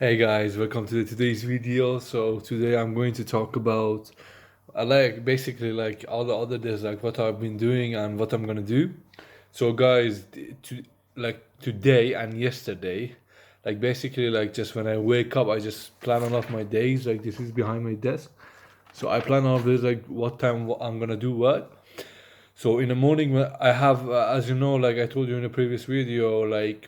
Hey guys, welcome to today's video. So today I'm going to talk about like basically like all the other days, like what I've been doing and what I'm gonna do. So guys, like today and yesterday, like basically like just when I wake up, I just plan out my days. Like this is behind my desk. So I plan out this like what time I'm gonna do what. So in the morning when I have, as you know, like I told you in the previous video, like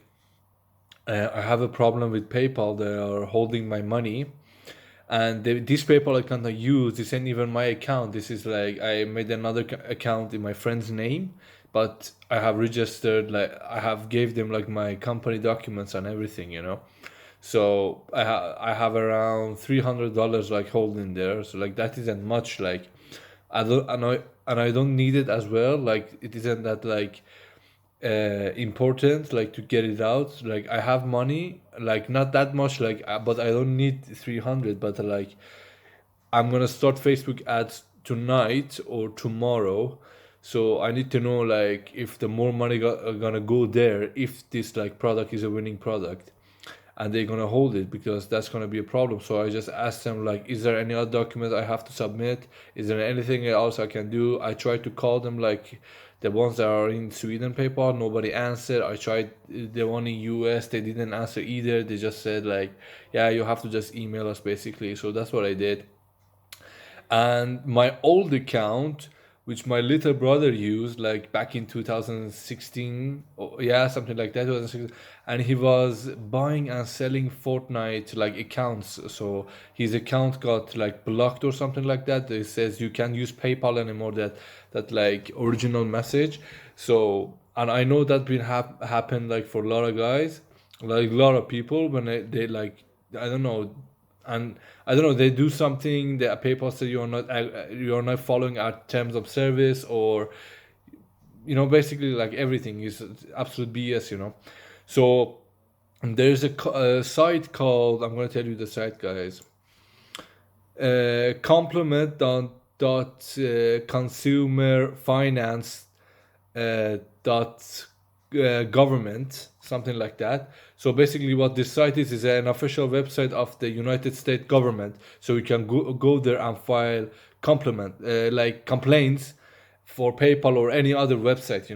I have a problem with PayPal. They are holding my money, and this PayPal account I use, this ain't even my account. This is like I made another account in my friend's name, but I have registered, like I have gave them like my company documents and everything. So I have around $300 like holding there. So like that isn't much. Like I don't need it as well. Like it isn't that like important like to get it out. Like I have money, like not that much, like but I don't need 300. But like I'm gonna start Facebook ads tonight or tomorrow, so I need to know like if the more money gonna go there, if this like product is a winning product, and they're gonna hold it, because that's gonna be a problem. So I just asked them like, is there any other document I have to submit? Is there anything else I can do? I tried to call them, like the ones that are in Sweden PayPal, nobody answered. I tried the one in US, they didn't answer either. They just said like, yeah, you have to just email us basically. So that's what I did. And my old account, which my little brother used like back in 2016, or yeah, something like that, 2016, and he was buying and selling Fortnite like accounts. So his account got like blocked or something like that. It says you can't use PayPal anymore, that like original message. So, and I know that been happened like for a lot of guys, like a lot of people when they like, I don't know, and I don't know, they do something that PayPal said you're not following our terms of service, or basically like everything is absolute BS. So there's a site called, I'm gonna tell you the site, guys. Complement consumer finance dot government, something like that. So basically what this site is an official website of the United States government, so you can go there and file compliment like complaints for PayPal or any other website.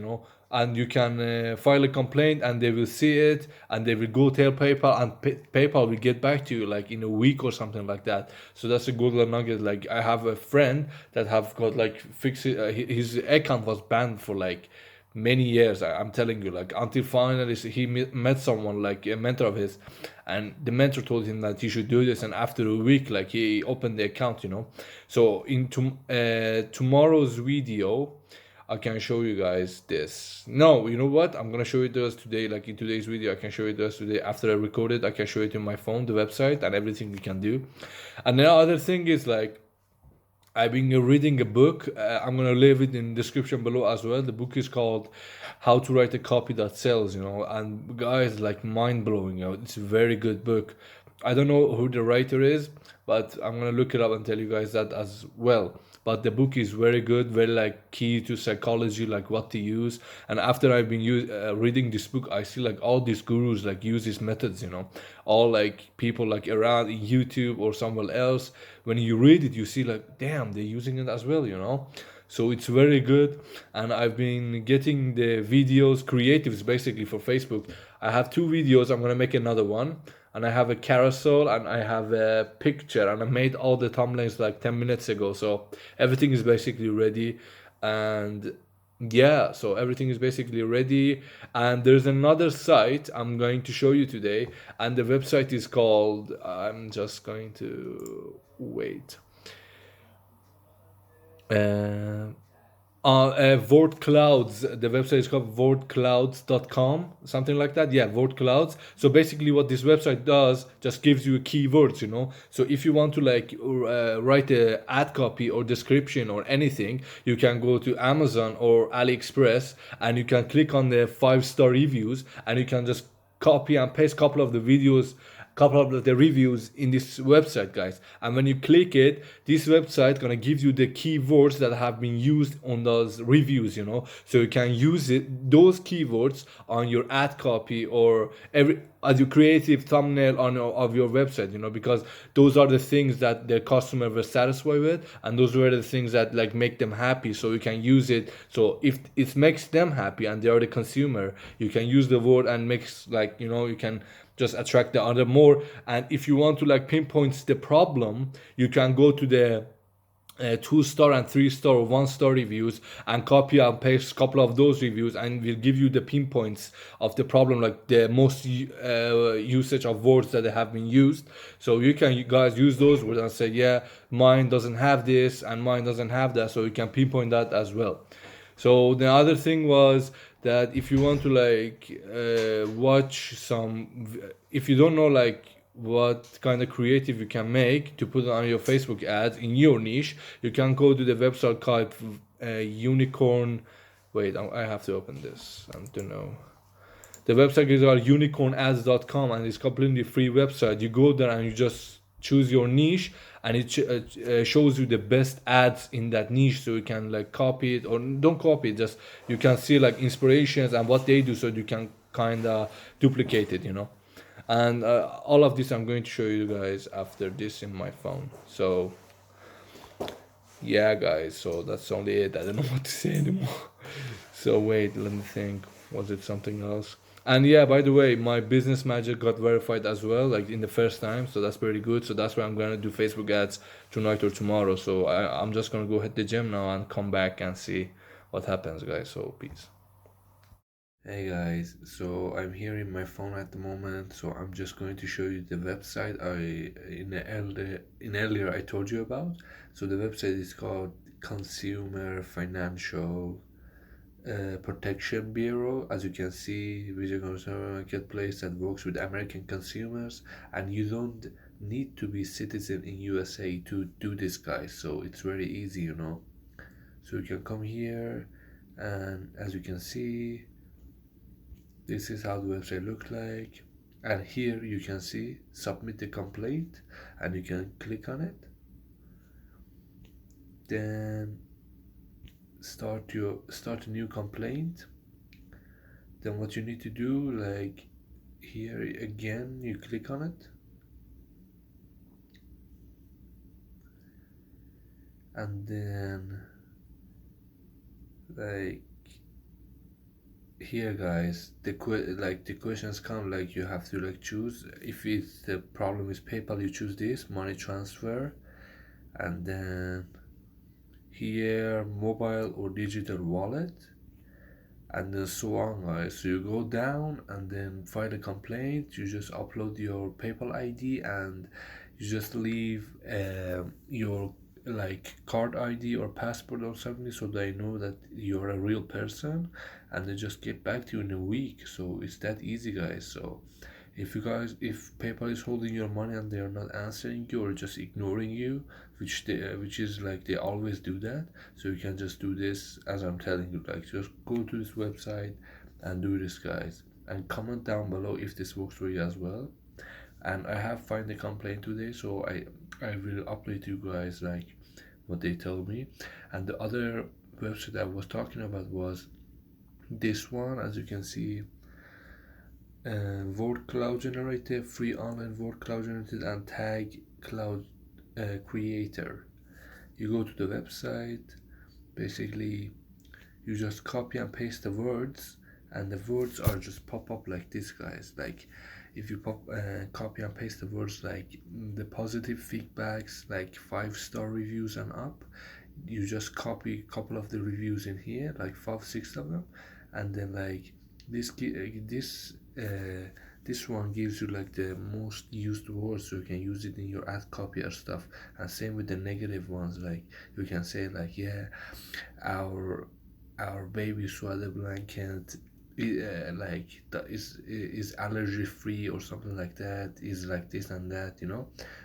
And you can file a complaint, and they will see it, and they will go tell PayPal, and PayPal will get back to you like in a week or something like that. So that's a good little nugget. Like I have a friend that have got like fixed his account was banned for like many years. I'm telling you, like until finally he met someone like a mentor of his, and the mentor told him that he should do this, and after a week like he opened the account. So in tomorrow's video I can show you guys this. No, you know what? I'm gonna show it to us today. Like in today's video, I can show it to us today. After I record it, I can show it in my phone, the website, and everything we can do. And the other thing is like, I've been reading a book. I'm gonna leave it in the description below as well. The book is called "How to Write a Copy That Sells." And guys, like mind blowing. It's a very good book. I don't know who the writer is, but I'm gonna look it up and tell you guys that as well. But the book is very good, very like key to psychology, like what to use. And after I've been reading this book, I see like all these gurus like use these methods. All like people like around in YouTube or somewhere else. When you read it, you see like, damn, they're using it as well. So it's very good. And I've been getting the videos creatives basically for Facebook. I have two videos. I'm gonna make another one, and I have a carousel, and I have a picture, and I made all the thumbnails like 10 minutes ago. So everything is basically ready. And yeah, so everything is basically ready. And there's another site I'm going to show you today, and the website is called, I'm just going to wait. Uh, Word Clouds. The website is called wordclouds.com, something like that. Yeah, Word Clouds. So basically, what this website does just gives you keywords. So if you want to like write a ad copy or description or anything, you can go to Amazon or AliExpress, and you can click on the 5-star reviews, and you can just copy and paste couple of the reviews in this website, guys. And when you click it, this website gonna give you the keywords that have been used on those reviews. So you can use those keywords on your ad copy or as your creative thumbnail on of your website, because those are the things that their customer were satisfied with, and those were the things that like make them happy, so you can use it. So if it makes them happy and they are the consumer, you can use the word and makes like, you can just attract the other more. And if you want to like pinpoint the problem, you can go to the 2-star and 3-star or 1-star reviews and copy and paste a couple of those reviews, and will give you the pinpoints of the problem, like the most usage of words that have been used. So you guys use those words and say, yeah, mine doesn't have this and mine doesn't have that, so you can pinpoint that as well. So the other thing was that if you want to like watch some, if you don't know like what kind of creative you can make to put on your Facebook ads in your niche, you can go to the website called Unicorn. Wait, I have to open this. I don't know. The website is called unicornads.com, and it's completely free website. You go there and you just choose your niche, and it shows you the best ads in that niche, so you can like copy it or don't copy it, just you can see like inspirations and what they do, so you can kind of duplicate it. And all of this I'm going to show you guys after this in my phone. So yeah, guys, so that's only it. I don't know what to say anymore. So wait, let me think. Was it something else? And yeah, by the way, my business manager got verified as well, like in the first time. So that's pretty good. So that's why I'm gonna do Facebook ads tonight or tomorrow. So I'm just gonna go hit the gym now and come back and see what happens, guys. So peace. Hey guys, so I'm here in my phone at the moment, so I'm just going to show you the website in earlier I told you about. So the website is called Consumer Financial Protection Bureau. As you can see, which is a consumer marketplace that works with American consumers, and you don't need to be citizen in USA to do this, guys. So it's very easy. So you can come here, and as you can see, this is how the website looks like. And here you can see submit the complaint, and you can click on it. Then start a new complaint. Then what you need to do, like here again, you click on it, and then like here, guys, the questions come, like you have to like choose. If it's the problem is PayPal, you choose this money transfer, and then here mobile or digital wallet, and then so on, guys. So you go down and then file a complaint. You just upload your PayPal ID, and you just leave your like card ID or passport or something, so they know that you're a real person, and they just get back to you in a week. So it's that easy, guys. So if PayPal is holding your money and they are not answering you or just ignoring you, which is like they always do that, so you can just do this as I'm telling you, like just go to this website and do this, guys, and comment down below if this works for you as well. And I have find the complaint today, so I will update you guys like what they told me. And the other website I was talking about was this one, as you can see, word cloud generator, free online word cloud generator, and tag cloud creator. You go to the website, basically you just copy and paste the words, and the words are just pop up like this, guys. Like if you copy and paste the words like the positive feedbacks, like 5-star reviews and up, you just copy a couple of the reviews in here, like 5-6 of them, and then like this one gives you like the most used words, so you can use it in your ad copy or stuff. And same with the negative ones, like you can say like, yeah, our baby swaddle blanket like that is allergy free or something like that, is like this and that.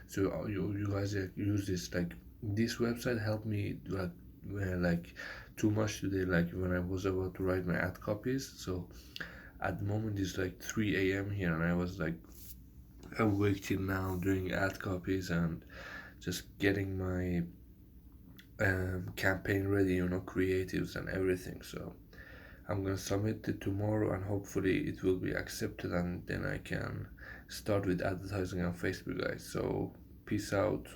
So you guys use this. Like this website helped me like too much today, like when I was about to write my ad copies. So at the moment it's like 3 a.m. here, and I was like awake till now doing ad copies and just getting my campaign ready, creatives and everything. So I'm gonna submit it tomorrow, and hopefully it will be accepted, and then I can start with advertising on Facebook, guys. So peace out.